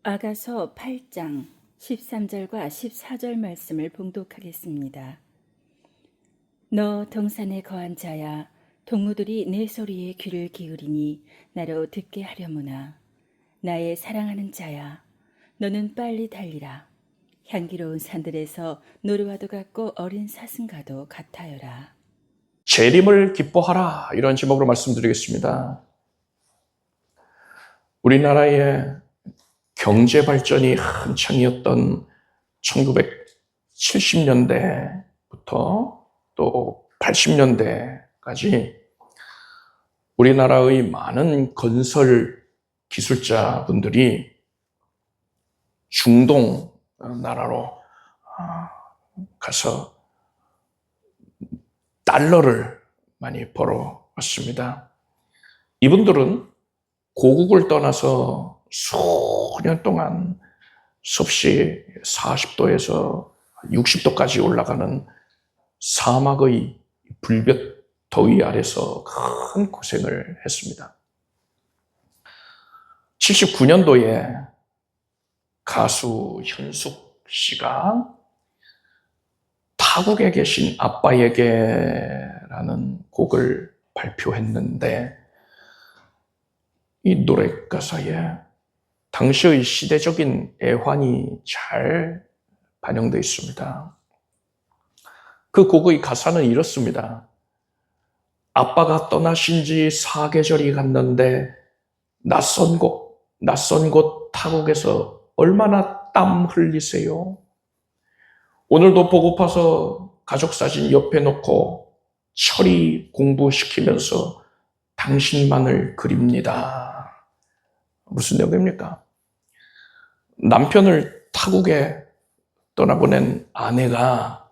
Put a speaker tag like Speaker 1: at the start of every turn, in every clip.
Speaker 1: 아가서 8장 13절과 14절 말씀을 봉독하겠습니다. 너 동산에 거한 자야, 동무들이 내 소리에 귀를 기울이니 나로 듣게 하려무나. 나의 사랑하는 자야, 너는 빨리 달리라. 향기로운 산들에서 노루와도 같고 어린 사슴과도 같아여라.
Speaker 2: 재림을 기뻐하라, 이런 제목으로 말씀드리겠습니다. 우리나라의 경제 발전이 한창이었던 1970년대부터 또 80년대까지 우리나라의 많은 건설 기술자분들이 중동 나라로 가서 달러를 많이 벌어왔습니다. 이분들은 고국을 떠나서 수년 동안 섭씨 40도에서 60도까지 올라가는 사막의 불볕 더위 아래서 큰 고생을 했습니다. 79년도에 가수 현숙 씨가 타국에 계신 아빠에게라는 곡을 발표했는데, 이 노래 가사에 당시의 시대적인 애환이 잘 반영되어 있습니다. 그 곡의 가사는 이렇습니다. 아빠가 떠나신 지 4계절이 갔는데 낯선 곳 타국에서 얼마나 땀 흘리세요? 오늘도 보고파서 가족 사진 옆에 놓고 철이 공부시키면서 당신만을 그립니다. 무슨 내용입니까? 남편을 타국에 떠나보낸 아내가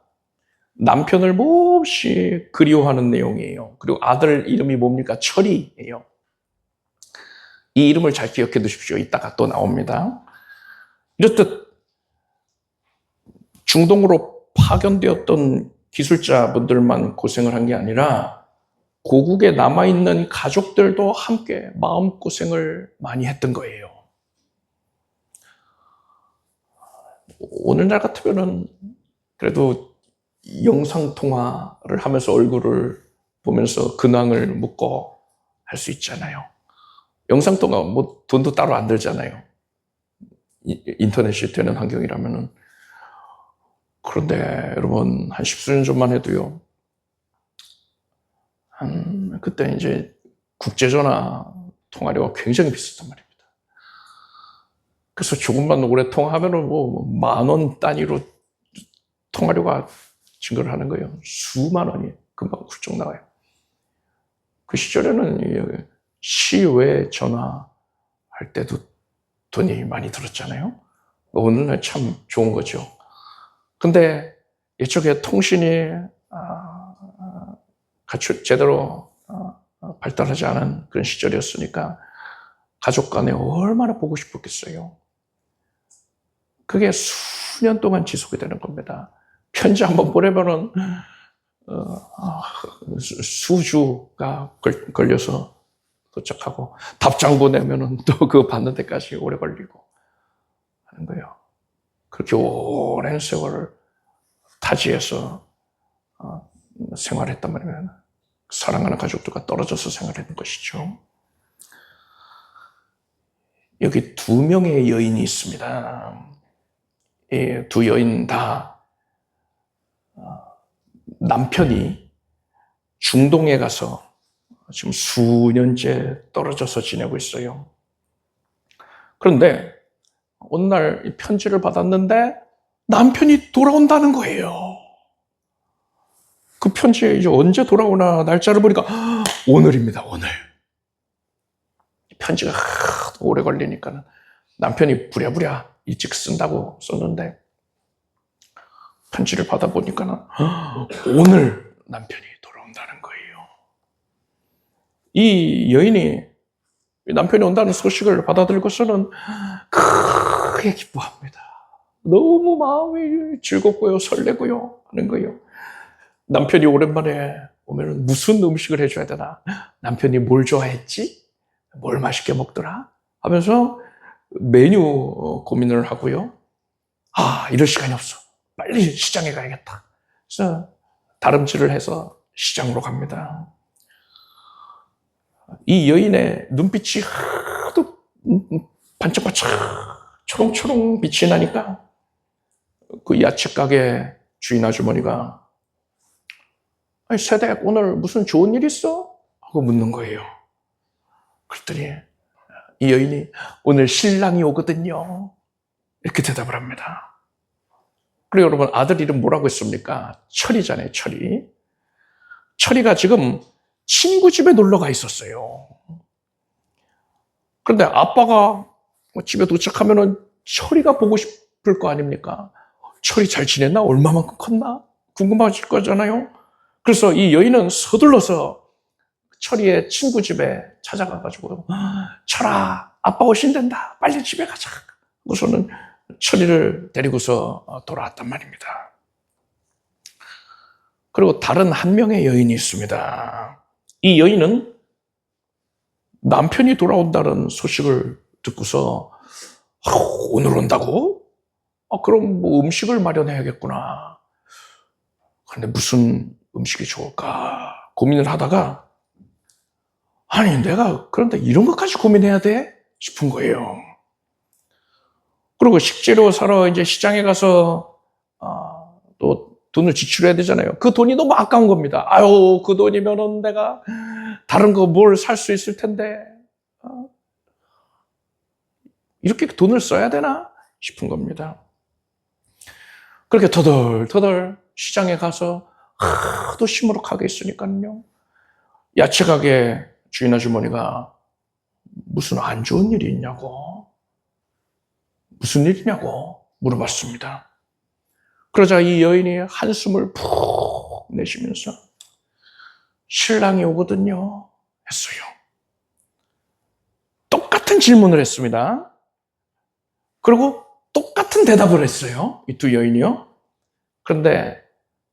Speaker 2: 남편을 몹시 그리워하는 내용이에요. 그리고 아들 이름이 뭡니까? 철이에요. 이 이름을 잘 기억해 두십시오. 이따가 또 나옵니다. 이렇듯 중동으로 파견되었던 기술자분들만 고생을 한 게 아니라 고국에 남아있는 가족들도 함께 마음고생을 많이 했던 거예요. 오늘날 같으면은 그래도 영상통화를 하면서 얼굴을 보면서 근황을 묻고 할 수 있잖아요. 영상통화 뭐 돈도 따로 안 들잖아요. 인터넷이 되는 환경이라면은. 그런데 여러분, 한 10수년 전만 해도요, 그때 이제 국제전화 통화료가 굉장히 비쌌단 말입니다. 그래서 조금만 오래 통화하면은 뭐 10,000원 단위로 통화료가 증가를 하는 거예요. 수만 원이 금방 훌쩍 나와요. 그 시절에는 시외 전화할 때도 돈이 많이 들었잖아요. 오늘날 참 좋은 거죠. 근데 이쪽에 통신이 제대로 발달하지 않은 그런 시절이었으니까 가족 간에 얼마나 보고 싶었겠어요. 그게 수년 동안 지속이 되는 겁니다. 편지 한번 보내면은 수주가 걸려서 도착하고, 답장 보내면은 또 그거 받는 데까지 오래 걸리고 하는 거예요. 그렇게 오랜 세월을 타지에서 생활했단 말이에요. 사랑하는 가족들과 떨어져서 생활했던 것이죠. 여기 2명의 여인이 있습니다. 이 2 여인 다 남편이 중동에 가서 지금 수년째 떨어져서 지내고 있어요. 그런데 어느 날 편지를 받았는데 남편이 돌아온다는 거예요. 그 편지에 이제 언제 돌아오나 날짜를 보니까 오늘입니다, 오늘. 편지가 오래 걸리니까 남편이 부랴부랴 일찍 쓴다고 썼는데 편지를 받아보니까 오늘 남편이 돌아온다는 거예요. 이 여인이 남편이 온다는 소식을 받아들고서는 크게 기뻐합니다. 너무 마음이 즐겁고요, 설레고요 하는 거예요. 남편이 오랜만에 오면 무슨 음식을 해줘야 되나? 남편이 뭘 좋아했지? 뭘 맛있게 먹더라? 하면서 메뉴 고민을 하고요. 이럴 시간이 없어. 빨리 시장에 가야겠다. 그래서 다름질을 해서 시장으로 갑니다. 이 여인의 눈빛이 하도 반짝반짝 초롱초롱 빛이 나니까 그 야채 가게 주인 아주머니가 세댁 오늘 무슨 좋은 일 있어? 하고 묻는 거예요. 그랬더니 이 여인이 오늘 신랑이 오거든요. 이렇게 대답을 합니다. 그리고 여러분 아들 이름 뭐라고 했습니까? 철이잖아요. 철이. 철이가 지금 친구 집에 놀러 가 있었어요. 그런데 아빠가 집에 도착하면은 철이가 보고 싶을 거 아닙니까? 철이 잘 지냈나? 얼마만큼 컸나? 궁금하실 거잖아요. 그래서 이 여인은 서둘러서 철이의 친구 집에 찾아가가지고 철아, 아빠 오신단다. 빨리 집에 가자. 우선은 철이를 데리고서 돌아왔단 말입니다. 그리고 다른 한 명의 여인이 있습니다. 이 여인은 남편이 돌아온다는 소식을 듣고서 오늘 온다고? 그럼 뭐 음식을 마련해야겠구나. 그런데 무슨 음식이 좋을까 고민을 하다가 내가 그런데 이런 것까지 고민해야 돼? 싶은 거예요. 그리고 식재료 사러 이제 시장에 가서 또 돈을 지출해야 되잖아요. 그 돈이 너무 아까운 겁니다. 그 돈이면은 내가 다른 거 뭘 살 수 있을 텐데 이렇게 돈을 써야 되나 싶은 겁니다. 그렇게 터덜터덜 시장에 가서 하도 시무룩하게 있으니까요. 야채 가게 주인 아주머니가 무슨 안 좋은 일이 있냐고, 무슨 일이냐고 물어봤습니다. 그러자 이 여인이 한숨을 푹 내쉬면서 신랑이 오거든요 했어요. 똑같은 질문을 했습니다. 그리고 똑같은 대답을 했어요. 이 두 여인이요. 그런데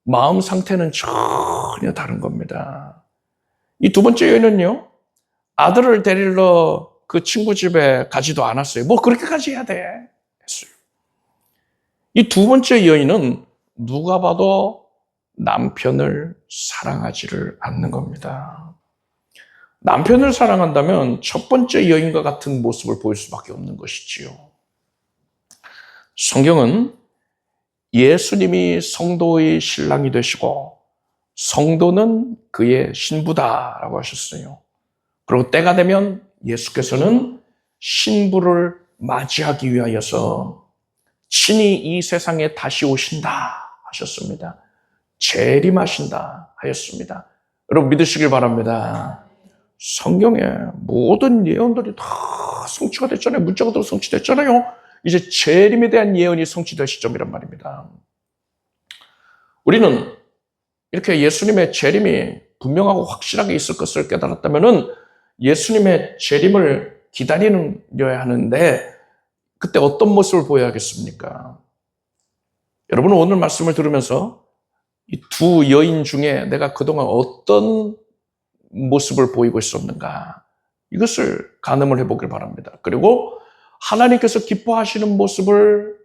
Speaker 2: 마음 상태는 전혀 다른 겁니다. 이 두 번째 여인은요, 아들을 데리러 그 친구 집에 가지도 않았어요. 뭐 그렇게까지 해야 돼 했어요. 이 두 번째 여인은 누가 봐도 남편을 사랑하지를 않는 겁니다. 남편을 사랑한다면 첫 번째 여인과 같은 모습을 보일 수밖에 없는 것이지요. 성경은 예수님이 성도의 신랑이 되시고 성도는 그의 신부다라고 하셨어요. 그리고 때가 되면 예수께서는 신부를 맞이하기 위하여서 친히 이 세상에 다시 오신다 하셨습니다. 재림하신다 하였습니다. 여러분 믿으시길 바랍니다. 성경의 모든 예언들이 다 성취가 됐잖아요. 문자가 성취됐잖아요. 이제 재림에 대한 예언이 성취될 시점이란 말입니다. 우리는 이렇게 예수님의 재림이 분명하고 확실하게 있을 것을 깨달았다면은 예수님의 재림을 기다려야 하는데 그때 어떤 모습을 보여야겠습니까? 여러분은 오늘 말씀을 들으면서 이 두 여인 중에 내가 그동안 어떤 모습을 보이고 있었는가 이것을 가늠을 해보길 바랍니다. 그리고 하나님께서 기뻐하시는 모습을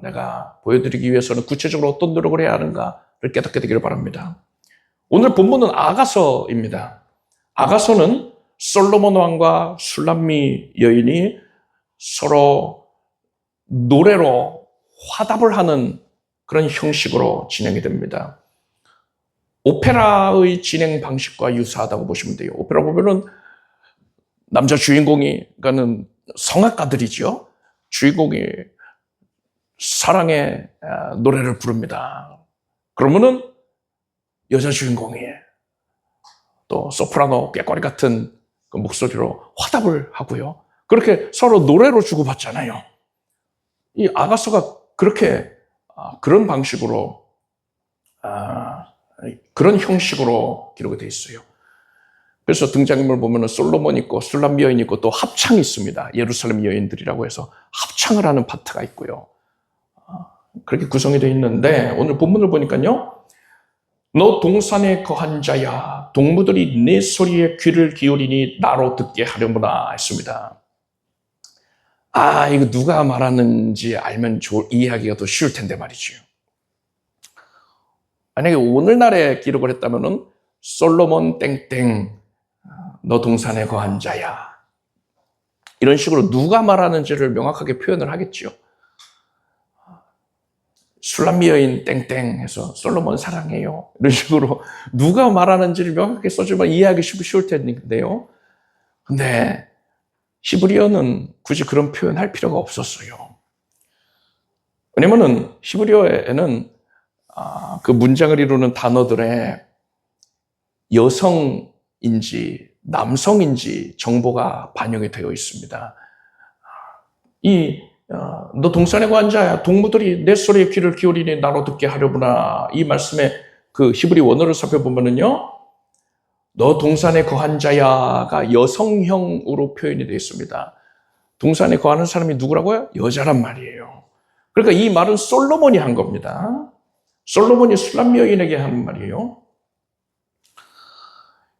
Speaker 2: 내가 보여드리기 위해서는 구체적으로 어떤 노력을 해야 하는가를 깨닫게 되기를 바랍니다. 오늘 본문은 아가서입니다. 아가서는 솔로몬 왕과 술람미 여인이 서로 노래로 화답을 하는 그런 형식으로 진행이 됩니다. 오페라의 진행 방식과 유사하다고 보시면 돼요. 오페라 보면은 남자 주인공이, 그러니까는 성악가들이죠. 주인공이 사랑의 노래를 부릅니다. 그러면은 여자 주인공이 또 소프라노 꾀꼬리 같은 그 목소리로 화답을 하고요. 그렇게 서로 노래로 주고받잖아요. 이 아가서가 그렇게 그런 방식으로 그런 형식으로 기록이 되어 있어요. 그래서 등장인물 보면은 솔로몬 있고 술람미 여인 있고 또 합창이 있습니다. 예루살렘 여인들이라고 해서 합창을 하는 파트가 있고요. 그렇게 구성이 되어 있는데 오늘 본문을 보니까요. 너 동산에 거한 자야 동무들이 내 소리에 귀를 기울이니 나로 듣게 하려무나 했습니다. 이거 누가 말하는지 알면 이해하기가 더 쉬울 텐데 말이죠. 만약에 오늘날에 기록을 했다면은 솔로몬 땡땡 너 동산에 거한 자야. 이런 식으로 누가 말하는지를 명확하게 표현을 하겠죠. 술람미 여인 땡땡 해서 솔로몬 사랑해요. 이런 식으로 누가 말하는지를 명확하게 써주면 이해하기 쉬울 텐데요. 근데 히브리어는 굳이 그런 표현할 필요가 없었어요. 왜냐면은 히브리어에는 그 문장을 이루는 단어들의 여성인지 남성인지 정보가 반영이 되어 있습니다. 너 동산에 거한 자야. 동무들이 내 소리에 귀를 기울이니 나로 듣게 하려구나. 이 말씀의 그 히브리 원어를 살펴보면은요, 너 동산에 거한 자야가 여성형으로 표현이 되어 있습니다. 동산에 거하는 사람이 누구라고요? 여자란 말이에요. 그러니까 이 말은 솔로몬이 한 겁니다. 솔로몬이 술람미 여인에게 하는 말이에요.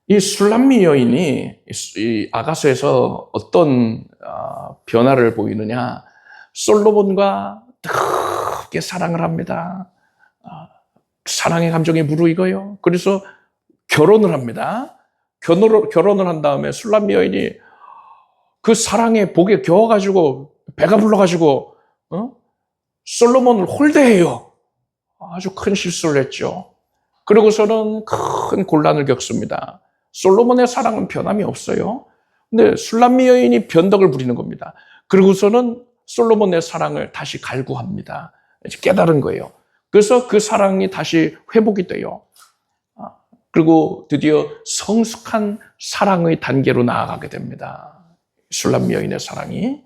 Speaker 2: 이 술람미 여인이 이 아가서에서 어떤 변화를 보이느냐? 솔로몬과 뜨겁게 사랑을 합니다. 사랑의 감정이 무르익어요. 그래서 결혼을 합니다. 결혼을 한 다음에 술람미 여인이 그 사랑의 복에 겨워가지고 배가 불러가지고 솔로몬을 홀대해요. 아주 큰 실수를 했죠. 그러고서는 큰 곤란을 겪습니다. 솔로몬의 사랑은 변함이 없어요. 근데 술람미 여인이 변덕을 부리는 겁니다. 그러고서는 솔로몬의 사랑을 다시 갈구합니다. 깨달은 거예요. 그래서 그 사랑이 다시 회복이 돼요. 그리고 드디어 성숙한 사랑의 단계로 나아가게 됩니다. 술람미 여인의 사랑이.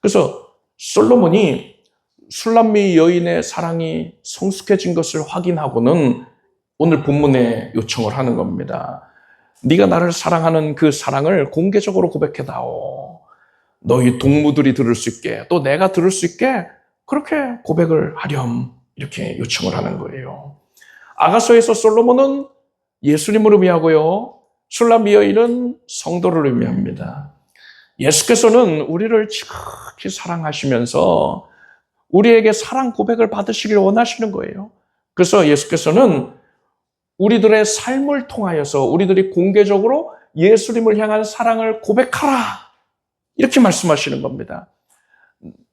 Speaker 2: 그래서 솔로몬이 술람미 여인의 사랑이 성숙해진 것을 확인하고는 오늘 본문에 요청을 하는 겁니다. 네가 나를 사랑하는 그 사랑을 공개적으로 고백해다오. 너희 동무들이 들을 수 있게, 또 내가 들을 수 있게 그렇게 고백을 하렴. 이렇게 요청을 하는 거예요. 아가서에서 솔로몬은 예수님을 의미하고요. 술람미 여인은 성도를 의미합니다. 예수께서는 우리를 지극히 사랑하시면서 우리에게 사랑 고백을 받으시길 원하시는 거예요. 그래서 예수께서는 우리들의 삶을 통하여서 우리들이 공개적으로 예수님을 향한 사랑을 고백하라. 이렇게 말씀하시는 겁니다.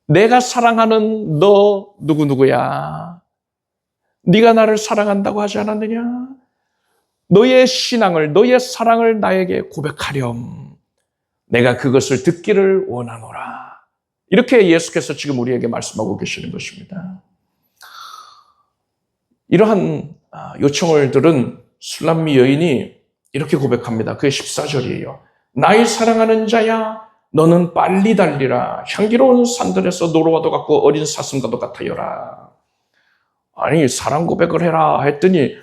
Speaker 2: 내가 사랑하는 너 누구누구야. 네가 나를 사랑한다고 하지 않았느냐? 너의 신앙을, 너의 사랑을 나에게 고백하렴. 내가 그것을 듣기를 원하노라. 이렇게 예수께서 지금 우리에게 말씀하고 계시는 것입니다. 이러한 요청을 들은 술람미 여인이 이렇게 고백합니다. 그게 14절이에요. 나의 사랑하는 자야, 너는 빨리 달리라. 향기로운 산들에서 노루와도 같고 어린 사슴과도 같아요라. 아니, 사랑 고백을 해라 했더니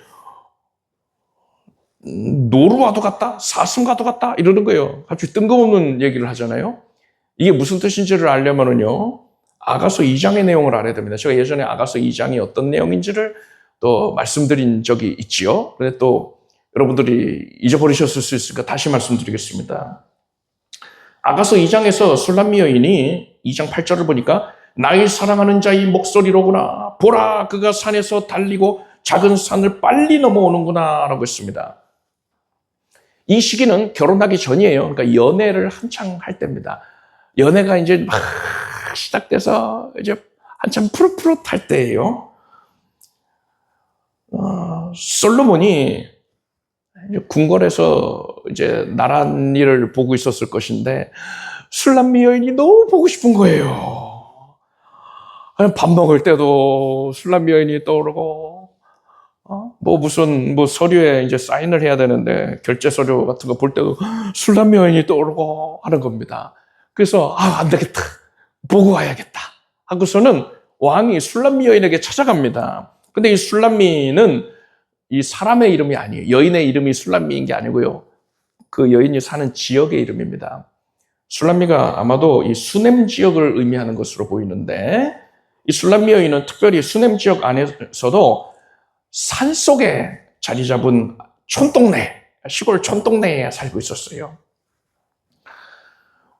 Speaker 2: 노루와도 같다? 사슴과도 같다? 이러는 거예요. 갑자기 뜬금없는 얘기를 하잖아요. 이게 무슨 뜻인지를 알려면은요, 아가서 2장의 내용을 알아야 됩니다. 제가 예전에 아가서 2장이 어떤 내용인지를 또 말씀드린 적이 있지요. 그런데 또 여러분들이 잊어버리셨을 수 있으니까 다시 말씀드리겠습니다. 아가서 2장에서 술람미 여인이 2장 8절을 보니까 나의 사랑하는 자의 목소리로구나. 보라, 그가 산에서 달리고 작은 산을 빨리 넘어오는구나 라고 했습니다. 이 시기는 결혼하기 전이에요. 그러니까 연애를 한창 할 때입니다. 연애가 이제 막 시작돼서 이제 한참 푸릇푸릇할 때예요. 솔로몬이 궁궐에서 이제 나란 일을 보고 있었을 것인데 술람미 여인이 너무 보고 싶은 거예요. 밥 먹을 때도 술람미 여인이 떠오르고, 무슨 서류에 이제 사인을 해야 되는데 결제 서류 같은 거 볼 때도 술람미 여인이 떠오르고 하는 겁니다. 그래서 안 되겠다, 보고 와야겠다 하고서는 왕이 술람미 여인에게 찾아갑니다. 근데 이 술람미는 이 사람의 이름이 아니에요. 여인의 이름이 술람미인 게 아니고요. 그 여인이 사는 지역의 이름입니다. 술람미가 아마도 이 수넴 지역을 의미하는 것으로 보이는데, 이 술람미 여인은 특별히 수넴 지역 안에서도 산속에 자리 잡은 촌동네, 시골 촌동네에 살고 있었어요.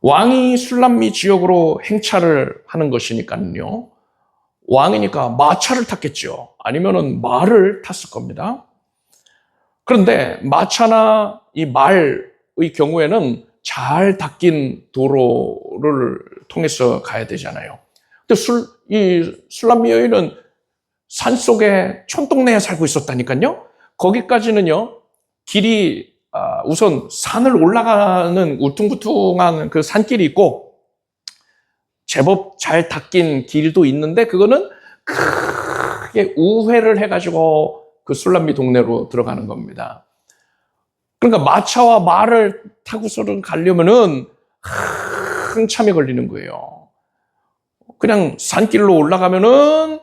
Speaker 2: 왕이 술람미 지역으로 행차를 하는 것이니까요. 왕이니까 마차를 탔겠죠. 아니면은 말을 탔을 겁니다. 그런데 마차나 이 말의 경우에는 잘 닦인 도로를 통해서 가야 되잖아요. 근데 이 술람미 여인은 산속에 촌동네에 살고 있었다니까요. 거기까지는요, 길이, 우선 산을 올라가는 울퉁불퉁한 그 산길이 있고, 제법 잘 닦인 길도 있는데, 그거는 크게 우회를 해가지고 그 술람미 동네로 들어가는 겁니다. 그러니까 마차와 말을 타고서는 가려면은 한참이 걸리는 거예요. 그냥 산길로 올라가면은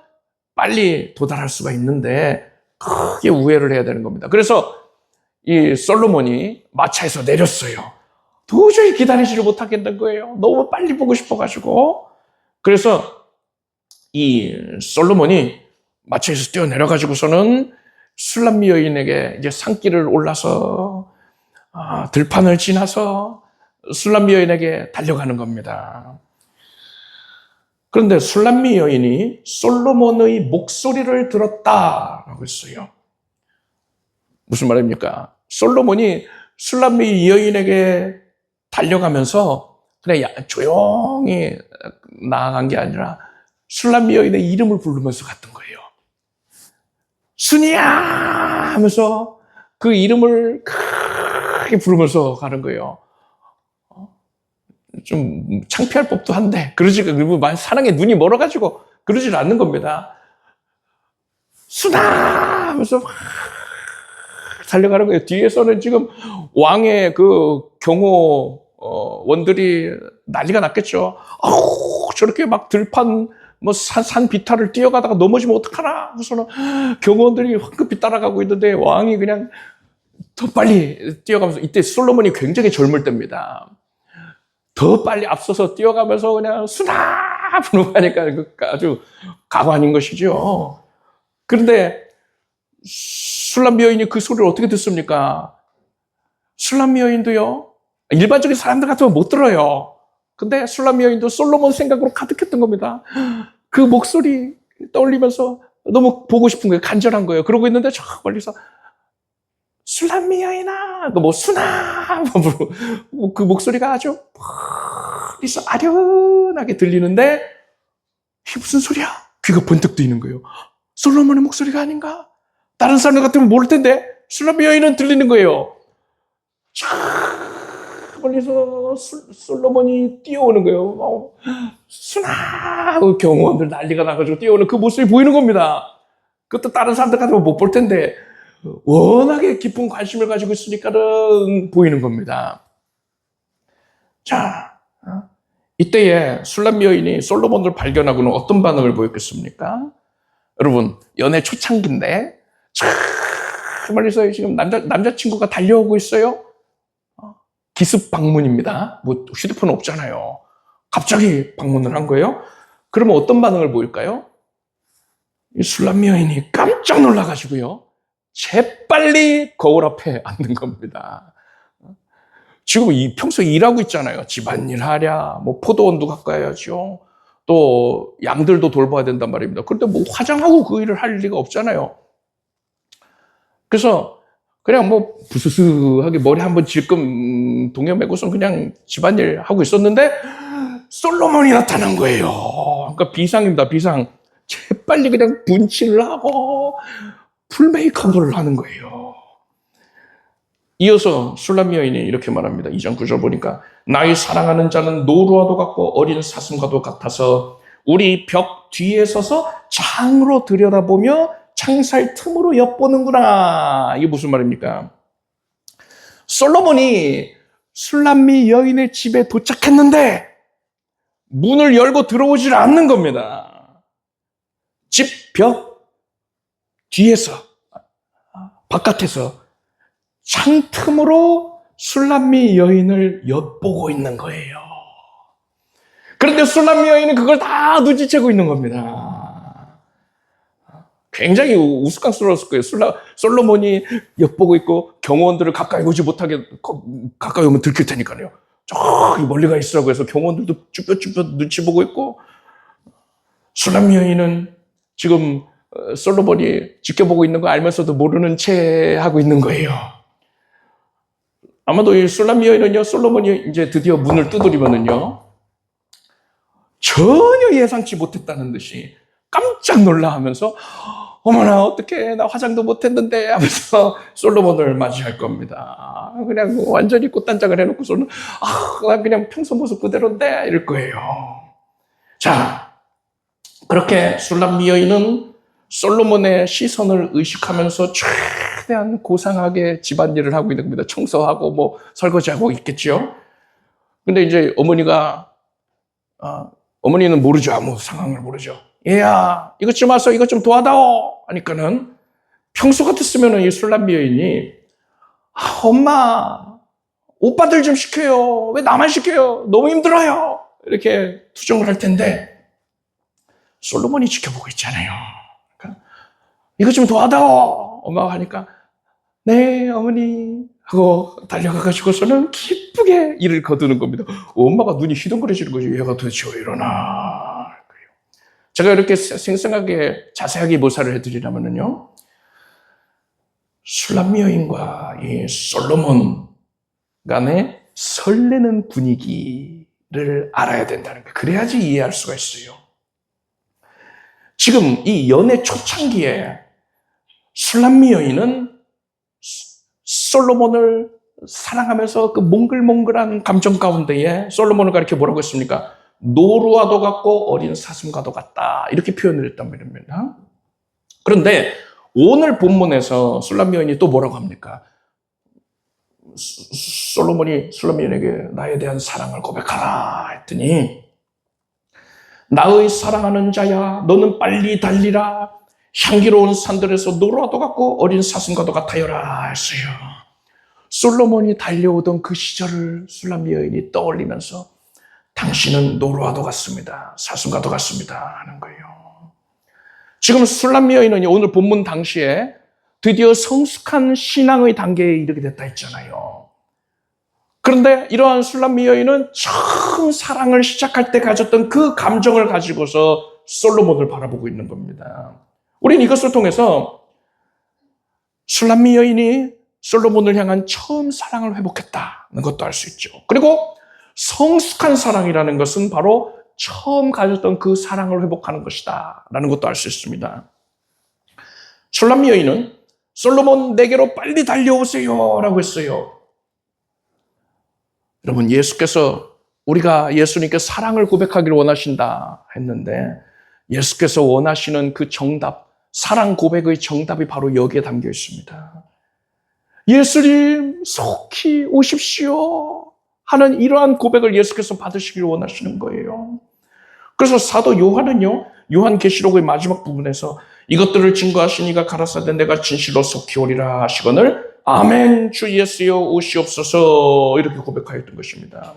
Speaker 2: 빨리 도달할 수가 있는데 크게 우회를 해야 되는 겁니다. 그래서 이 솔로몬이 마차에서 내렸어요. 도저히 기다리지를 못하겠는 거예요. 너무 빨리 보고 싶어가지고. 그래서 이 솔로몬이 마차에서 뛰어내려가지고서는 술람미 여인에게 이제 산길을 올라서 들판을 지나서 술람미 여인에게 달려가는 겁니다. 그런데 술람미 여인이 솔로몬의 목소리를 들었다라고 했어요. 무슨 말입니까? 솔로몬이 술람미 여인에게 달려가면서 그냥 조용히 나아간 게 아니라 술람미 여인의 이름을 부르면서 갔던 거예요. 순이야 하면서 그 이름을 크게 부르면서 가는 거예요. 좀 창피할 법도 한데 사랑에 눈이 멀어가지고 그러질 않는 겁니다. 순아 하면서 막 달려가는 거예요. 뒤에서는 지금 왕의 그 경호원들이 난리가 났겠죠. 저렇게 막 들판 산 비탈을 뛰어가다가 넘어지면 어떡하나 하고서는 경호원들이 황급히 따라가고 있는데 왕이 그냥 더 빨리 뛰어가면서, 이때 솔로몬이 굉장히 젊을 때입니다. 더 빨리 앞서서 뛰어가면서 그냥 수다 부르고 가니까 아주 가관인 것이죠. 그런데 술람미 여인이 그 소리를 어떻게 듣습니까? 술람미 여인도요, 일반적인 사람들 같으면 못 들어요. 근데 술람미 여인도 솔로몬 생각으로 가득했던 겁니다. 그 목소리 떠올리면서 너무 보고 싶은 거예요. 간절한 거예요. 그러고 있는데 저 멀리서 술람미 여인아, 수나, 그 목소리가 아주 멀리서 아련하게 들리는데 이게 무슨 소리야? 귀가 번뜩 뜨이는 거예요. 솔로몬의 목소리가 아닌가? 다른 사람 같으면 모를 텐데 술람미 여인은 들리는 거예요. 저 멀리서 솔로몬이 뛰어오는 거예요. 수나, 경호원들 난리가 나가지고 뛰어오는 그 모습이 보이는 겁니다. 그것도 다른 사람들 같으면 못 볼 텐데 워낙에 깊은 관심을 가지고 있으니까는 보이는 겁니다. 자, 이때에 술람미 여인이 솔로몬을 발견하고는 어떤 반응을 보였겠습니까? 여러분, 연애 초창기인데 저 멀리서 지금 남자친구가 달려오고 있어요. 기습 방문입니다. 휴대폰 없잖아요. 갑자기 방문을 한 거예요. 그러면 어떤 반응을 보일까요? 이 술람미 여인이 깜짝 놀라가지고요, 재빨리 거울 앞에 앉는 겁니다. 지금 평소에 일하고 있잖아요. 집안일 하랴, 포도원도 가까이야죠. 또 양들도 돌봐야 된단 말입니다. 그런데 화장하고 그 일을 할 리가 없잖아요. 그래서 그냥 부스스하게 머리 한번 질끔 동여매고서 그냥 집안일 하고 있었는데 솔로몬이 나타난 거예요. 그러니까 비상입니다, 비상. 재빨리 그냥 분칠을 하고 풀 메이크업을 하는 거예요. 이어서 술람미 여인이 이렇게 말합니다. 2장 9절 보니까 나의 사랑하는 자는 노루와도 같고 어린 사슴과도 같아서 우리 벽 뒤에 서서 창으로 들여다보며 창살 틈으로 엿보는구나. 이게 무슨 말입니까? 솔로몬이 술람미 여인의 집에 도착했는데 문을 열고 들어오질 않는 겁니다. 집 벽 뒤에서, 바깥에서 창틈으로 술람미 여인을 엿보고 있는 거예요. 그런데 술람미 여인은 그걸 다 눈치채고 있는 겁니다. 굉장히 우스꽝스러웠을 거예요. 솔로몬이 엿보고 있고 경호원들을 가까이 오지 못하게, 가까이 오면 들킬 테니까요. 저기 멀리 가 있으라고 해서 경호원들도 쭈뼛쭈뼛 눈치 보고 있고, 술람 여인은 지금 솔로몬이 지켜보고 있는 거 알면서도 모르는 채 하고 있는 거예요. 아마도 이 술람 여인은요, 솔로몬이 이제 드디어 문을 두드리면은요, 전혀 예상치 못했다는 듯이 깜짝 놀라 하면서, 어머나, 어떡해, 나 화장도 못했는데 하면서 솔로몬을 맞이할 겁니다. 그냥 완전히 꽃단장을 해놓고서는, 나 그냥 평소 모습 그대로인데, 이럴 거예요. 자, 그렇게 술람 여인은 솔로몬의 시선을 의식하면서 최대한 고상하게 집안일을 하고 있는 겁니다. 청소하고 뭐 설거지하고 있겠죠. 근데 이제 어머니는 모르죠. 아무 상황을 모르죠. 얘야, 이것 좀 와서 이것 좀 도와다오 하니까는, 평소 같았으면 이 술람 여인이, 엄마, 오빠들 좀 시켜요. 왜 나만 시켜요? 너무 힘들어요. 이렇게 투정을 할 텐데, 솔로몬이 지켜보고 있잖아요. 그러니까, 이것 좀 도와다오 엄마가 하니까, 네 어머니 하고 달려가가지고서는 기쁘게 일을 거두는 겁니다. 엄마가 눈이 휘둥그레지는 거죠. 얘가 도대체 왜 이러나. 제가 이렇게 생생하게 자세하게 묘사를 해드리려면요, 술람 여인과 이 솔로몬 간의 설레는 분위기를 알아야 된다는 거예요. 그래야지 이해할 수가 있어요. 지금 이 연애 초창기에 술람 여인은 솔로몬을 사랑하면서 그 몽글몽글한 감정 가운데에 솔로몬을 가리켜 뭐라고 했습니까? 노루와도 같고 어린 사슴과도 같다, 이렇게 표현을 했단 말입니다. 그런데 오늘 본문에서 술람 여인이 또 뭐라고 합니까? 솔로몬이 술람 여인에게 나에 대한 사랑을 고백하라 했더니, 나의 사랑하는 자야, 너는 빨리 달리라. 향기로운 산들에서 노루와도 같고 어린 사슴과도 같아요라 했어요. 솔로몬이 달려오던 그 시절을 술람 여인이 떠올리면서, 당신은 노루와도 같습니다, 사슴과도 같습니다 하는 거예요. 지금 술람 여인은 오늘 본문 당시에 드디어 성숙한 신앙의 단계에 이르게 됐다 했잖아요. 그런데 이러한 술람 여인은 처음 사랑을 시작할 때 가졌던 그 감정을 가지고서 솔로몬을 바라보고 있는 겁니다. 우리는 이것을 통해서 술람 여인이 솔로몬을 향한 처음 사랑을 회복했다는 것도 알 수 있죠. 그리고 성숙한 사랑이라는 것은 바로 처음 가졌던 그 사랑을 회복하는 것이다 라는 것도 알 수 있습니다. 술람 여인은 솔로몬 내게로 빨리 달려오세요 라고 했어요. 여러분, 예수께서 우리가 예수님께 사랑을 고백하기를 원하신다 했는데, 예수께서 원하시는 그 정답, 사랑 고백의 정답이 바로 여기에 담겨 있습니다. 예수님 속히 오십시오 하는 이러한 고백을 예수께서 받으시기를 원하시는 거예요. 그래서 사도 요한은요, 요한계시록의 마지막 부분에서 이것들을 증거하시니가 가라사대 내가 진실로 속히 오리라 하시거늘 아멘 주 예수여 오시옵소서, 이렇게 고백하였던 것입니다.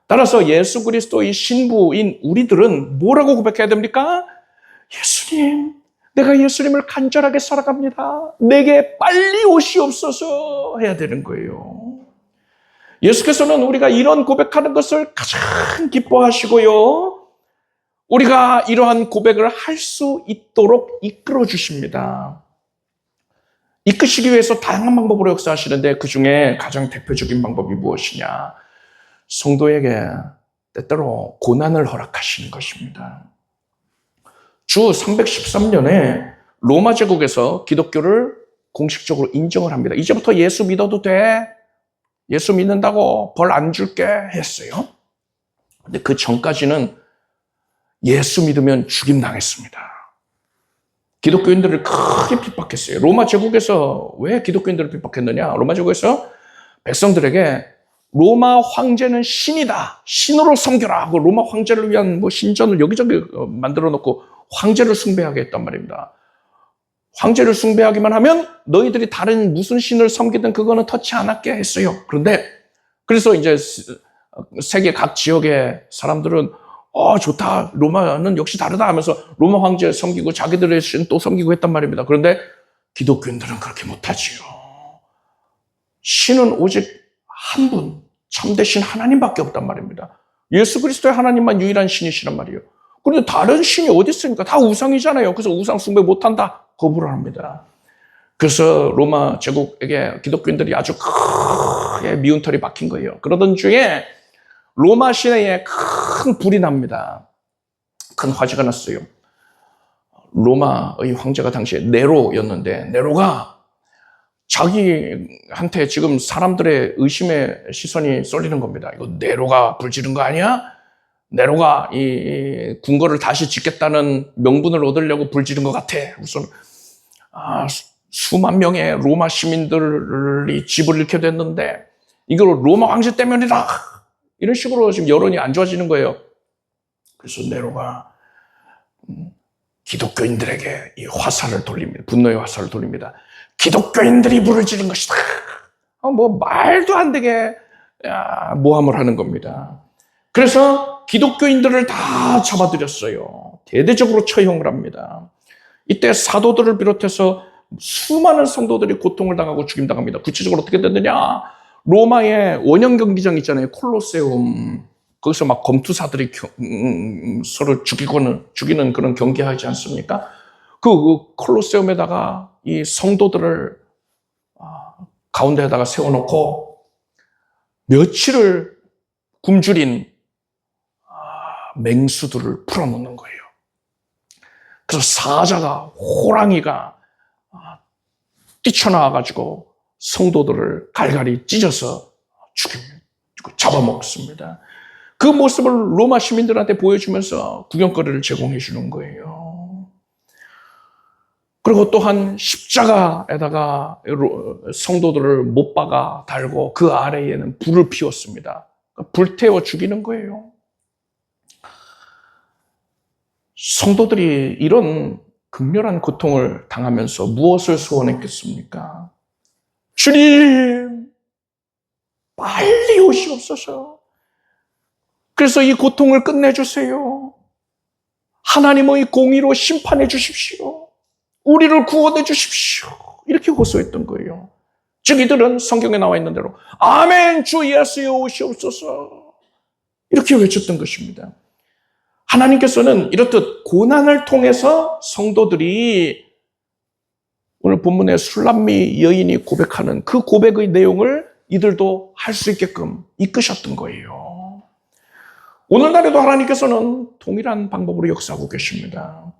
Speaker 2: 따라서 예수 그리스도의 신부인 우리들은 뭐라고 고백해야 됩니까? 예수님, 내가 예수님을 간절하게 사랑합니다. 내게 빨리 오시옵소서 해야 되는 거예요. 예수께서는 우리가 이런 고백하는 것을 가장 기뻐하시고요, 우리가 이러한 고백을 할 수 있도록 이끌어 주십니다. 이끄시기 위해서 다양한 방법으로 역사하시는데, 그 중에 가장 대표적인 방법이 무엇이냐? 성도에게 때때로 고난을 허락하시는 것입니다. 주 313년에 로마 제국에서 기독교를 공식적으로 인정을 합니다. 이제부터 예수 믿어도 돼. 예수 믿는다고 벌 안 줄게 했어요. 근데 그 전까지는 예수 믿으면 죽임 당했습니다. 기독교인들을 크게 핍박했어요. 로마 제국에서 왜 기독교인들을 핍박했느냐? 로마 제국에서 백성들에게 로마 황제는 신이다, 신으로 섬겨라 하고 로마 황제를 위한 신전을 여기저기 만들어 놓고 황제를 숭배하게 했단 말입니다. 황제를 숭배하기만 하면 너희들이 다른 무슨 신을 섬기든 그거는 터치 안 할게 했어요. 그래서 이제 세계 각 지역의 사람들은 좋다, 로마는 역시 다르다 하면서 로마 황제 섬기고 자기들의 신 또 섬기고 했단 말입니다. 그런데 기독교인들은 그렇게 못하지요. 신은 오직 한 분, 참되신 하나님밖에 없단 말입니다. 예수 그리스도의 하나님만 유일한 신이시란 말이에요. 그런데 다른 신이 어디 있습니까? 다 우상이잖아요. 그래서 우상 숭배 못한다. 거부를 합니다. 그래서 로마 제국에게 기독교인들이 아주 크게 미운털이 박힌 거예요. 그러던 중에 로마 시내에 큰 불이 납니다. 큰 화재가 났어요. 로마의 황제가 당시에 네로였는데, 네로가 자기한테 지금 사람들의 의심의 시선이 쏠리는 겁니다. 이거 네로가 불 지른 거 아니야? 네로가 이 궁궐을 다시 짓겠다는 명분을 얻으려고 불 지른 것 같아. 우선 수만 명의 로마 시민들이 집을 잃게 됐는데 이걸 로마 황제 때문이다. 이런 식으로 지금 여론이 안 좋아지는 거예요. 그래서 네로가 기독교인들에게 이 화살을 돌립니다. 분노의 화살을 돌립니다. 기독교인들이 불을 지른 것이다. 뭐 말도 안 되게 모함을 하는 겁니다. 그래서 기독교인들을 다 잡아들였어요. 대대적으로 처형을 합니다. 이때 사도들을 비롯해서 수많은 성도들이 고통을 당하고 죽임당합니다. 구체적으로 어떻게 됐느냐? 로마의 원형 경기장 있잖아요. 콜로세움. 거기서 막 검투사들이 서로 죽이는 그런 경기하지 않습니까? 그 콜로세움에다가 이 성도들을 가운데에다가 세워놓고 며칠을 굶주린 맹수들을 풀어놓는 거예요. 그래서 사자가, 호랑이가 뛰쳐나와가지고 성도들을 갈갈이 찢어서 죽이고 잡아먹습니다. 그 모습을 로마 시민들한테 보여주면서 구경거리를 제공해 주는 거예요. 그리고 또한 십자가에다가 성도들을 못 박아 달고 그 아래에는 불을 피웠습니다. 불태워 죽이는 거예요. 성도들이 이런 극렬한 고통을 당하면서 무엇을 소원했겠습니까? 주님, 빨리 오시옵소서. 그래서 이 고통을 끝내주세요. 하나님의 공의로 심판해 주십시오. 우리를 구원해 주십시오. 이렇게 호소했던 거예요. 즉 이들은 성경에 나와 있는 대로 아멘 주 예수여 오시옵소서 이렇게 외쳤던 것입니다. 하나님께서는 이렇듯 고난을 통해서 성도들이 오늘 본문에 술람미 여인이 고백하는 그 고백의 내용을 이들도 할 수 있게끔 이끄셨던 거예요. 오늘날에도 하나님께서는 동일한 방법으로 역사하고 계십니다.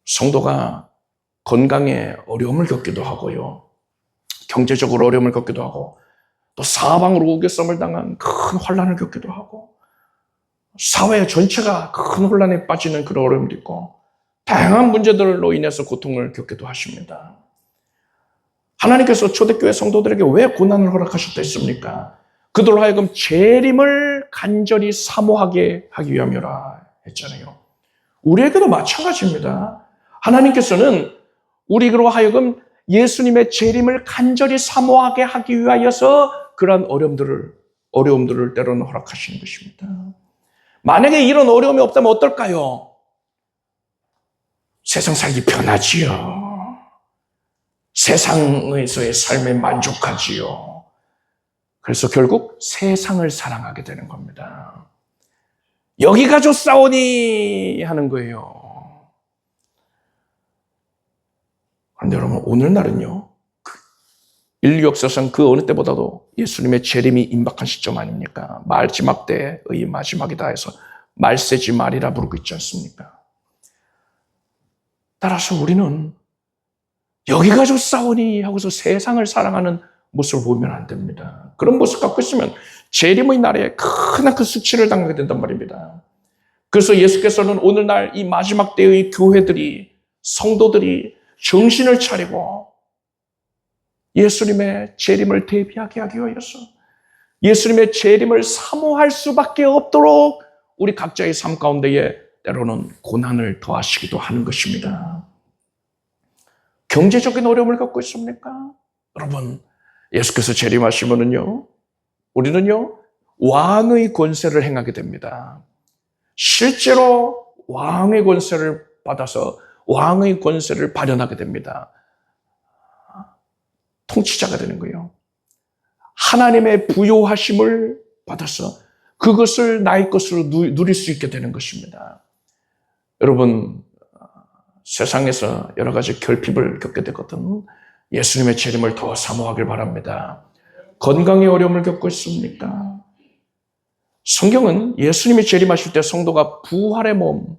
Speaker 2: 성도가 건강에 어려움을 겪기도 하고요. 경제적으로 어려움을 겪기도 하고 또 사방으로 우겨쌈을 당한 큰 환난을 겪기도 하고 사회 전체가 큰 혼란에 빠지는 그런 어려움도 있고 다양한 문제들로 인해서 고통을 겪기도 하십니다. 하나님께서 초대교회 성도들에게 왜 고난을 허락하셨다 했습니까? 그들로 하여금 재림을 간절히 사모하게 하기 위함이라 했잖아요. 우리에게도 마찬가지입니다. 하나님께서는 우리로 하여금 예수님의 재림을 간절히 사모하게 하기 위하여서 그러한 어려움들을 때로는 허락하시는 것입니다. 만약에 이런 어려움이 없다면 어떨까요? 세상 살기 편하지요. 세상에서의 삶에 만족하지요. 그래서 결국 세상을 사랑하게 되는 겁니다. 여기가 좋사오니 하는 거예요. 그런데 여러분 오늘날은요. 인류 역사상 그 어느 때보다도 예수님의 재림이 임박한 시점 아닙니까? 마지막 때의 마지막이다 해서 말세지 말이라 부르고 있지 않습니까? 따라서 우리는 여기가 좋사오니 하고서 세상을 사랑하는 모습을 보면 안 됩니다. 그런 모습 갖고 있으면 재림의 날에 큰 수치를 당하게 된단 말입니다. 그래서 예수께서는 오늘날 이 마지막 때의 교회들이 성도들이 정신을 차리고 예수님의 재림을 대비하게 하기 위해서 예수님의 재림을 사모할 수밖에 없도록 우리 각자의 삶 가운데에 때로는 고난을 더하시기도 하는 것입니다. 경제적인 어려움을 갖고 있습니까? 여러분, 예수께서 재림하시면은요, 우리는요, 왕의 권세를 행하게 됩니다. 실제로 왕의 권세를 받아서 왕의 권세를 발현하게 됩니다. 통치자가 되는 거예요. 하나님의 부요하심을 받아서 그것을 나의 것으로 누릴 수 있게 되는 것입니다. 여러분, 세상에서 여러 가지 결핍을 겪게 되거든 예수님의 재림을 더 사모하길 바랍니다. 건강의 어려움을 겪고 있습니까? 성경은 예수님이 재림하실 때 성도가 부활의 몸,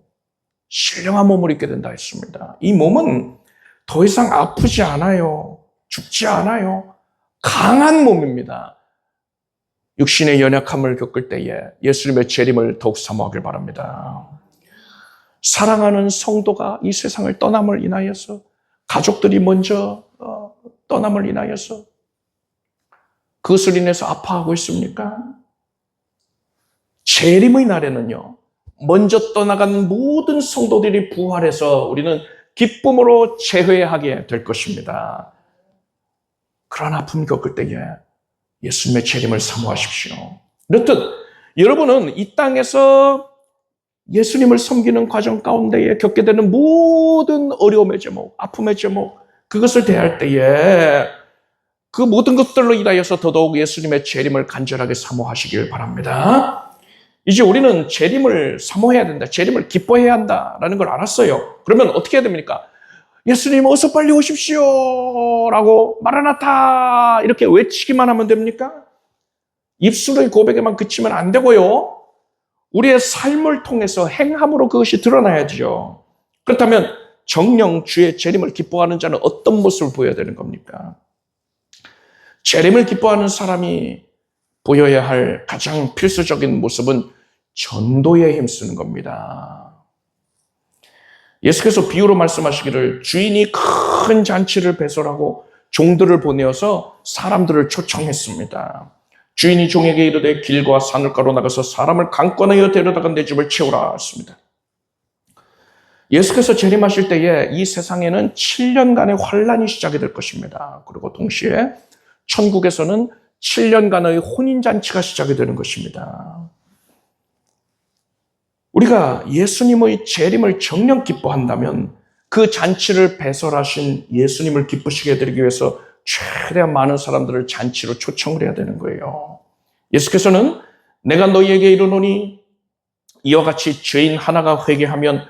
Speaker 2: 신령한 몸을 입게 된다 했습니다. 이 몸은 더 이상 아프지 않아요. 죽지 않아요. 강한 몸입니다. 육신의 연약함을 겪을 때에 예수님의 재림을 더욱 사모하길 바랍니다. 사랑하는 성도가 이 세상을 떠남을 인하여서 가족들이 먼저 떠남을 인하여서 그것을 인해서 아파하고 있습니까? 재림의 날에는요, 먼저 떠나간 모든 성도들이 부활해서 우리는 기쁨으로 재회하게 될 것입니다. 그런 아픔을 겪을 때에 예수님의 재림을 사모하십시오. 이렇듯 여러분은 이 땅에서 예수님을 섬기는 과정 가운데에 겪게 되는 모든 어려움의 제목, 아픔의 제목, 그것을 대할 때에 그 모든 것들로 인하여서 더더욱 예수님의 재림을 간절하게 사모하시길 바랍니다. 이제 우리는 재림을 사모해야 된다. 재림을 기뻐해야 한다라는 걸 알았어요. 그러면 어떻게 해야 됩니까? 예수님 어서 빨리 오십시오 라고 마라나타 이렇게 외치기만 하면 됩니까? 입술의 고백에만 그치면 안 되고요. 우리의 삶을 통해서 행함으로 그것이 드러나야죠. 그렇다면 정녕 주의 재림을 기뻐하는 자는 어떤 모습을 보여야 되는 겁니까? 재림을 기뻐하는 사람이 보여야 할 가장 필수적인 모습은 전도에 힘쓰는 겁니다. 예수께서 비유로 말씀하시기를 주인이 큰 잔치를 배설하고 종들을 보내어서 사람들을 초청했습니다. 주인이 종에게 이르되 길과 산을가로 나가서 사람을 강권하여 데려다가 내 집을 채우라 했습니다. 예수께서 재림하실 때에 이 세상에는 7년간의 환란이 시작이 될 것입니다. 그리고 동시에 천국에서는 7년간의 혼인잔치가 시작이 되는 것입니다. 우리가 예수님의 재림을 정녕 기뻐한다면 그 잔치를 배설하신 예수님을 기쁘시게 해드리기 위해서 최대한 많은 사람들을 잔치로 초청을 해야 되는 거예요. 예수께서는 내가 너희에게 이르노니 이와 같이 죄인 하나가 회개하면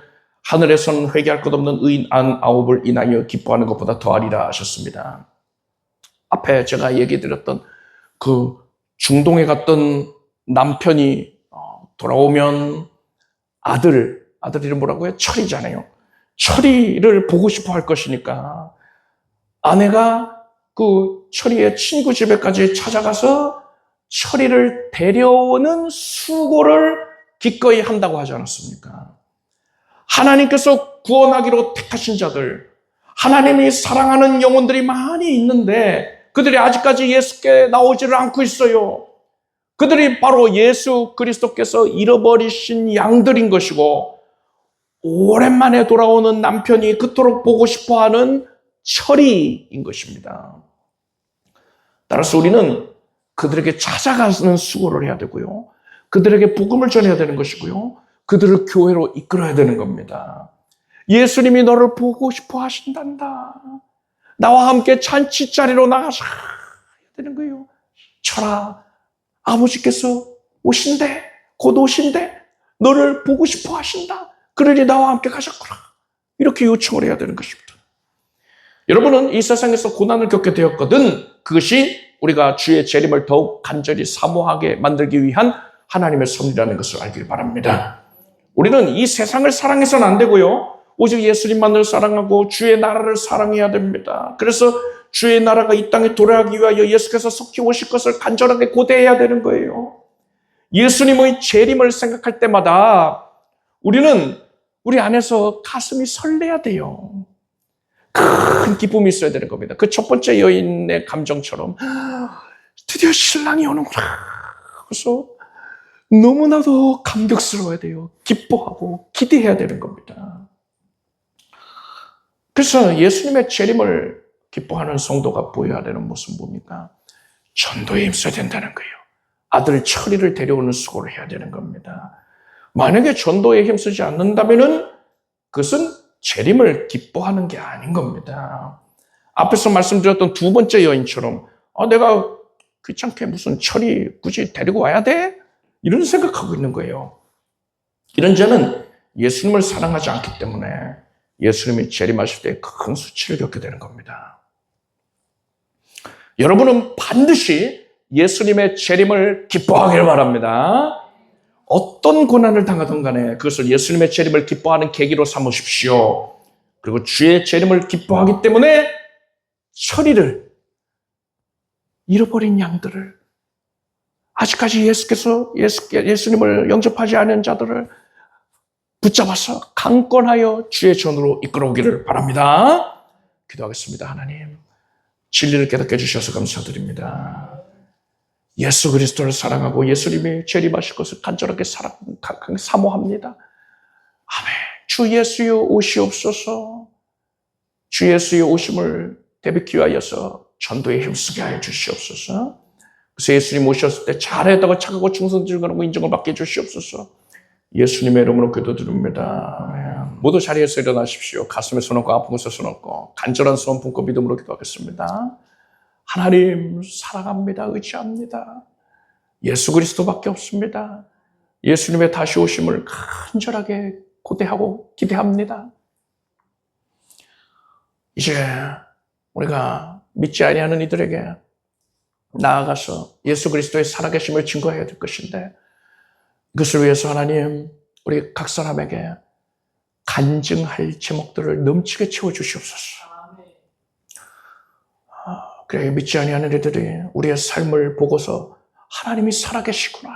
Speaker 2: 하늘에서는 회개할 것 없는 의인 99을 인하여 기뻐하는 것보다 더하리라 하셨습니다. 앞에 제가 얘기해드렸던 그 중동에 갔던 남편이 돌아오면 아들 이름 뭐라고요? 철이잖아요. 철이를 보고 싶어 할 것이니까 아내가 그 철이의 친구 집에까지 찾아가서 철이를 데려오는 수고를 기꺼이 한다고 하지 않았습니까? 하나님께서 구원하기로 택하신 자들, 하나님이 사랑하는 영혼들이 많이 있는데 그들이 아직까지 예수께 나오지를 않고 있어요. 그들이 바로 예수 그리스도께서 잃어버리신 양들인 것이고 오랜만에 돌아오는 남편이 그토록 보고 싶어하는 철이인 것입니다. 따라서 우리는 그들에게 찾아가는 수고를 해야 되고요. 그들에게 복음을 전해야 되는 것이고요. 그들을 교회로 이끌어야 되는 겁니다. 예수님이 너를 보고 싶어 하신단다. 나와 함께 잔치자리로 나가서 해야 되는 거예요. 철아, 아버지께서 오신대, 곧 오신대, 너를 보고 싶어 하신다. 그러니 나와 함께 가자꾸라. 이렇게 요청을 해야 되는 것입니다. 여러분은 이 세상에서 고난을 겪게 되었거든 그것이 우리가 주의 재림을 더욱 간절히 사모하게 만들기 위한 하나님의 섭리라는 것을 알길 바랍니다. 우리는 이 세상을 사랑해서는 안 되고요. 오직 예수님만을 사랑하고 주의 나라를 사랑해야 됩니다. 그래서 주의 나라가 이 땅에 도래하기 위하여 예수께서 속히 오실 것을 간절하게 고대해야 되는 거예요. 예수님의 재림을 생각할 때마다 우리는 우리 안에서 가슴이 설레야 돼요. 큰 기쁨이 있어야 되는 겁니다. 그 첫 번째 여인의 감정처럼 드디어 신랑이 오는구나. 그래서 너무나도 감격스러워야 돼요. 기뻐하고 기대해야 되는 겁니다. 그래서 예수님의 재림을 기뻐하는 성도가 보여야 되는 모습은 뭡니까? 전도에 힘써야 된다는 거예요. 아들 철이를 데려오는 수고를 해야 되는 겁니다. 만약에 전도에 힘쓰지 않는다면은 그것은 재림을 기뻐하는 게 아닌 겁니다. 앞에서 말씀드렸던 두 번째 여인처럼 내가 귀찮게 무슨 철이 굳이 데리고 와야 돼? 이런 생각하고 있는 거예요. 이런 자는 예수님을 사랑하지 않기 때문에 예수님이 재림하실 때 큰 수치를 겪게 되는 겁니다. 여러분은 반드시 예수님의 재림을 기뻐하기를 바랍니다. 어떤 고난을 당하든 간에 그것을 예수님의 재림을 기뻐하는 계기로 삼으십시오. 그리고 주의 재림을 기뻐하기 때문에 처리를 잃어버린 양들을, 아직까지 예수님을 영접하지 않은 자들을 붙잡아서 강권하여 주의 전으로 이끌어오기를 바랍니다. 기도하겠습니다. 하나님, 진리를 깨닫게 해주셔서 감사드립니다. 예수 그리스도를 사랑하고 예수님이 재림하실 것을 간절하게 사모합니다. 아멘. 주 예수여 오시옵소서. 주 예수의 오심을 대비키 위하여서 전도에 힘쓰게 하여 주시옵소서. 그래서 예수님 오셨을 때 잘했다고 착하고 충성질거하고 인정을 받게 해주시옵소서. 예수님의 이름으로 기도드립니다. 모두 자리에서 일어나십시오. 가슴에 손 얹고 아픈 곳에 손 얹고 간절한 소원 품고 믿음으로 기도하겠습니다. 하나님 사랑합니다. 의지합니다. 예수 그리스도밖에 없습니다. 예수님의 다시 오심을 간절하게 고대하고 기대합니다. 이제 우리가 믿지 아니하는 이들에게 나아가서 예수 그리스도의 살아계심을 증거해야 될 것인데, 그것을 위해서 하나님 우리 각 사람에게 간증할 제목들을 넘치게 채워주시옵소서. 그래, 믿지 아니하는 이들이 우리의 삶을 보고서 하나님이 살아계시구나,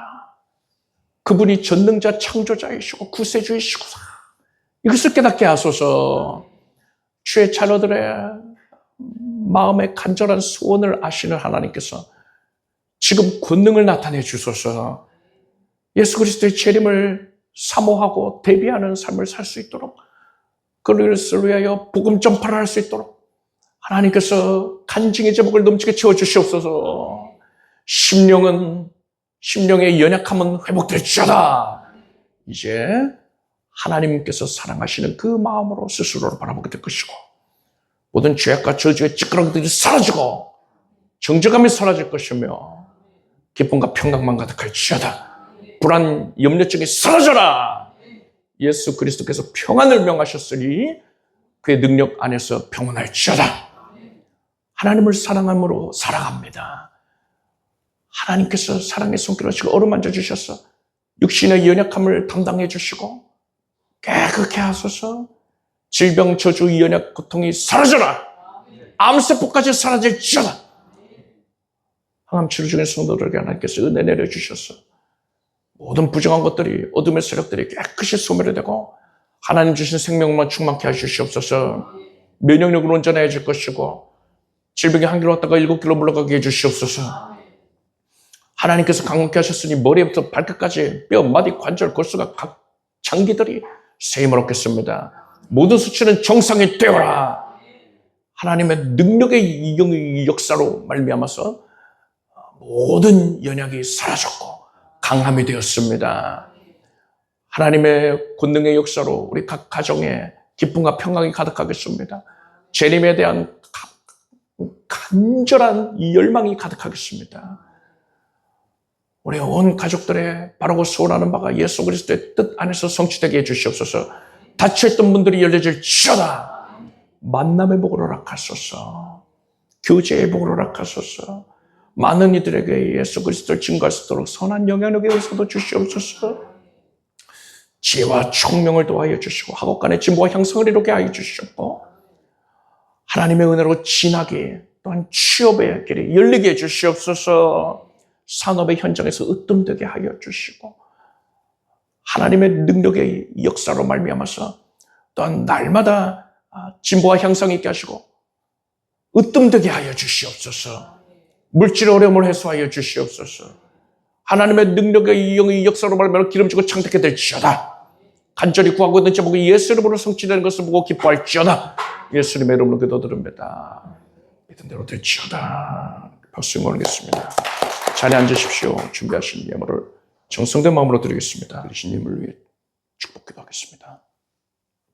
Speaker 2: 그분이 전능자 창조자이시고 구세주이시구나, 이것을 깨닫게 하소서. 주의 자녀들의 마음의 간절한 소원을 아시는 하나님께서 지금 권능을 나타내 주소서. 예수 그리스도의 재림을 사모하고 대비하는 삶을 살 수 있도록, 그것을 위하여 복음 전파를 할 수 있도록 하나님께서 간증의 제목을 넘치게 채워주시옵소서. 심령의 연약함은 회복될지어다. 이제 하나님께서 사랑하시는 그 마음으로 스스로를 바라보게 될 것이고, 모든 죄악과 저주의 찌끄러기들이 사라지고 정죄감이 사라질 것이며 기쁨과 평강만 가득할지어다. 불안, 염려증이 사라져라. 예수 그리스도께서 평안을 명하셨으니 그의 능력 안에서 평안할지어다. 하나님을 사랑함으로 살아갑니다. 하나님께서 사랑의 손길을 하시고 어루만져 주셔서 육신의 연약함을 담당해 주시고 깨끗게 하소서. 질병, 저주, 연약, 고통이 사라져라. 암세포까지 사라질지어다. 항암 치료 중인 성도들에게 하나님께서 은혜 내려주셔서 모든 부정한 것들이, 어둠의 세력들이 깨끗이 소멸되고 하나님 주신 생명만 충만케 하시옵소서. 면역력은 온전해질 것이고 질병이 한 길로 왔다가 7길로 물러가게 해주시옵소서. 하나님께서 강건케 하셨으니 머리부터 발끝까지 뼈, 마디, 관절, 골수가 각 장기들이 새 힘을 얻겠습니다. 모든 수치는 정상이 되어라. 하나님의 능력의 역사로 말미암아서 모든 연약이 사라졌고 강함이 되었습니다. 하나님의 권능의 역사로 우리 각 가정에 기쁨과 평강이 가득하겠습니다. 재림에 대한 간절한 열망이 가득하겠습니다. 우리 온 가족들의 바라고 소원하는 바가 예수 그리스도의 뜻 안에서 성취되게 해주시옵소서. 닫혀있던 문들이 열려질지어다. 만남의 복을 허락하소서. 교제의 복을 허락하소서. 많은 이들에게 예수 그리스도를 증거할 수 있도록 선한 영향력의 은사도 주시옵소서. 지혜와 총명을 도하여 주시고 학업 간의 진보와 향상을 이루게 하여 주시옵고, 하나님의 은혜로 진하게 또한 취업의 길이 열리게 해 주시옵소서. 산업의 현장에서 으뜸되게 하여 주시고 하나님의 능력의 역사로 말미암아서 또한 날마다 진보와 향상이 있게 하시고 으뜸되게 하여 주시옵소서. 물질의 어려움을 해소하여 주시옵소서. 하나님의 능력의 영의 역사로 말미암아 기름지고 창택해 될지어다. 간절히 구하고 있는 제목이 예수 이름으로 성취되는 것을 보고 기뻐할지어다. 예수님의 이름으로 기도드립니다. 믿은 대로 될지어다. 박수 응원하겠습니다. 자리에 앉으십시오. 준비하신 예물을 정성된 마음으로 드리겠습니다. 드리신 예물을 위해 축복기도 하겠습니다.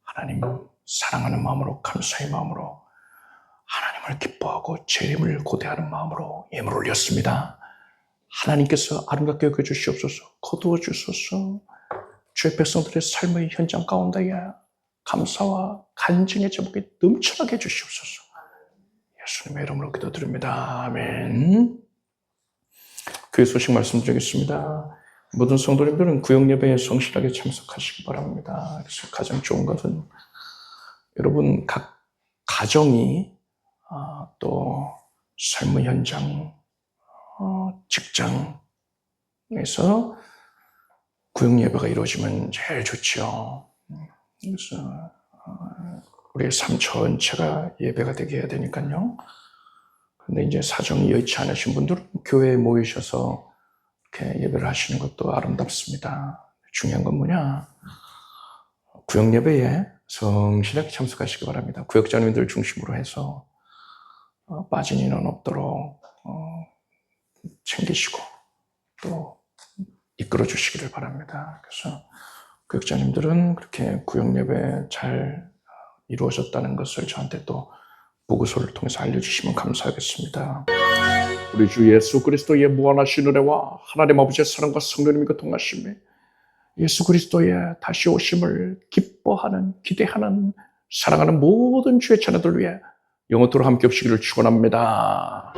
Speaker 2: 하나님 사랑하는 마음으로, 감사의 마음으로, 하나님을 기뻐하고 재림을 고대하는 마음으로 예물을 올렸습니다. 하나님께서 아름답게 여겨주시옵소서. 거두어 주소서. 주의 백성들의 삶의 현장 가운데에 감사와 간증의 제목이 넘쳐나게 해주시옵소서. 예수님의 이름으로 기도드립니다. 아멘. 교회 소식 말씀드리겠습니다. 모든 성도님들은 구역예배에 성실하게 참석하시기 바랍니다. 그래서 가장 좋은 것은 여러분 각 가정이 또 삶의 현장, 직장에서 구역예배가 이루어지면 제일 좋죠. 그래서 우리의 삶 전체가 예배가 되게 해야 되니까요. 근데 이제 사정이 여의치 않으신 분들은 교회에 모이셔서 이렇게 예배를 하시는 것도 아름답습니다. 중요한 건 뭐냐? 구역 예배에 성실하게 참석하시기 바랍니다. 구역장님들 중심으로 해서 빠진 인원 없도록 챙기시고 또 이끌어 주시기를 바랍니다. 그래서 구역장님들은 그렇게 구역 예배 잘 이루어졌다는 것을 저한테 또 보고서를 통해서 알려주시면 감사하겠습니다. 우리 주 예수 그리스도의 무한하신 은혜와 하나님 아버지의 사랑과 성령님의 교통하심에 예수 그리스도의 다시 오심을 기뻐하는, 기대하는, 사랑하는 모든 주의 자녀들 위해 영원토록 함께 없시기를 축원합니다.